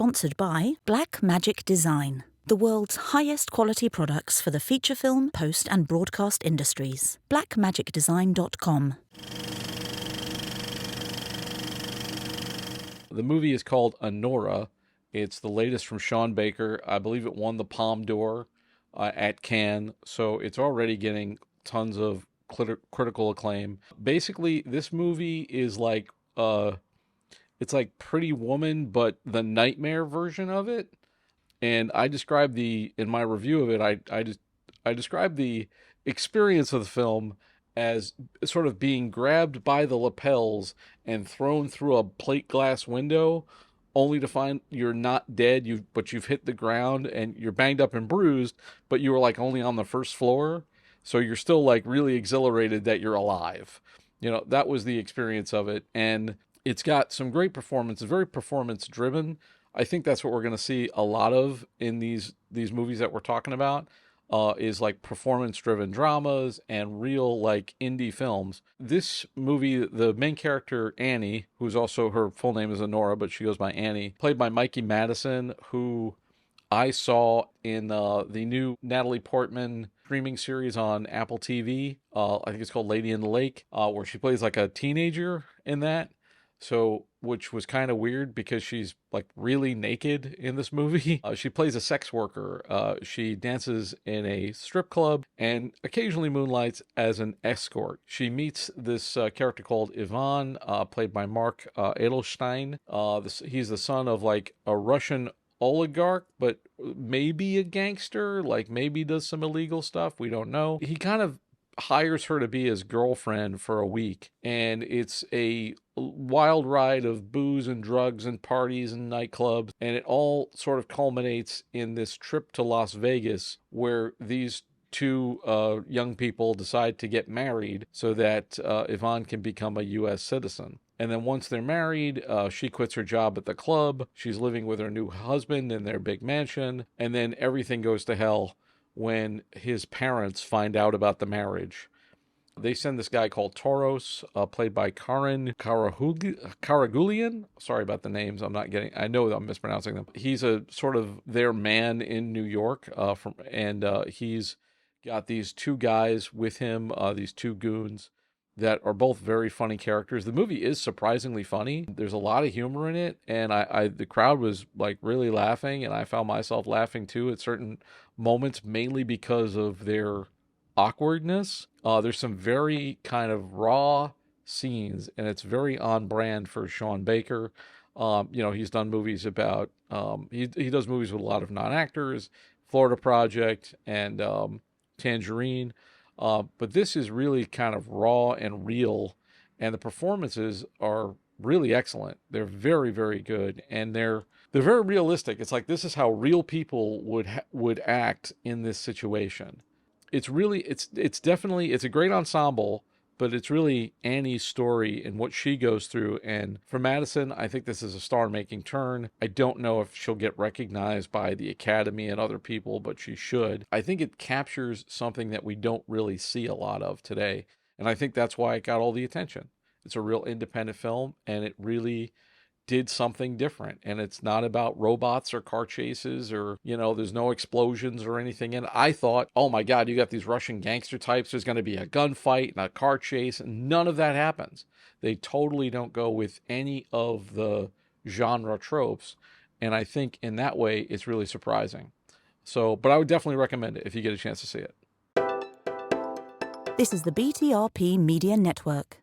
Sponsored by Black Magic Design, the world's highest quality products for the feature film, post and broadcast industries. blackmagicdesign.com. The movie is called Anora. It's the latest from Sean Baker. I believe it won the Palme d'Or at Cannes, so it's already getting tons of critical acclaim. Basically, this movie is like it's like Pretty Woman, but the nightmare version of it. And I described in my review of it, I described the experience of the film as sort of being grabbed by the lapels and thrown through a plate glass window, only to find you're not dead, but you've hit the ground and you're banged up and bruised, but you were like only on the first floor, so you're still like really exhilarated that you're alive. That was the experience of it, and it's got some great performance. It's very performance driven. I think that's what we're going to see a lot of in these movies that we're talking about, is like performance-driven dramas and real like indie films. This movie, the main character Annie, who's also, her full name is Anora, but she goes by Annie, played by Mikey Madison, who I saw in the new Natalie Portman streaming series on Apple TV. I think it's called Lady in the Lake, where she plays like a teenager in that. So, which was kind of weird because she's like really naked in this movie. She plays a sex worker. She dances in a strip club and occasionally moonlights as an escort. She meets this character called Ivan, played by Mark Edelstein. He's the son of like a Russian oligarch, but maybe a gangster, like maybe does some illegal stuff. We don't know. He kind of hires her to be his girlfriend for a week, and it's a wild ride of booze and drugs and parties and nightclubs, and it all sort of culminates in this trip to Las Vegas where these two young people decide to get married so that Yvonne can become a U.S. citizen. And then once they're married, she quits her job at the club. She's living with her new husband in their big mansion, and then everything goes to hell when his parents find out about the marriage. They send this guy called Toros, played by Karan Karagulian. Sorry about the names. I know I'm mispronouncing them. He's a sort of their man in New York, he's got these two guys with him, these two goons that are both very funny characters. The movie is surprisingly funny. There's a lot of humor in it, and the crowd was like really laughing, and I found myself laughing too at certain moments, mainly because of their awkwardness. There's some very kind of raw scenes, and it's very on brand for Sean Baker. He's done movies about, he does movies with a lot of non-actors, Florida Project and Tangerine. But this is really kind of raw and real, and the performances are really excellent. They're very, very good, and they're very realistic. It's like this is how real people would act in this situation. It's a great ensemble, but it's really Annie's story and what she goes through. And for Madison, I think this is a star-making turn. I don't know if she'll get recognized by the Academy and other people, but she should. I think it captures something that we don't really see a lot of today, and I think that's why it got all the attention. It's a real independent film, and it really did something different, and it's not about robots or car chases or, there's no explosions or anything. And I thought, oh my God, you got these Russian gangster types, there's going to be a gunfight and a car chase, and none of that happens. They totally don't go with any of the genre tropes, and I think in that way it's really surprising. But I would definitely recommend it if you get a chance to see it. This is the BTRP Media Network.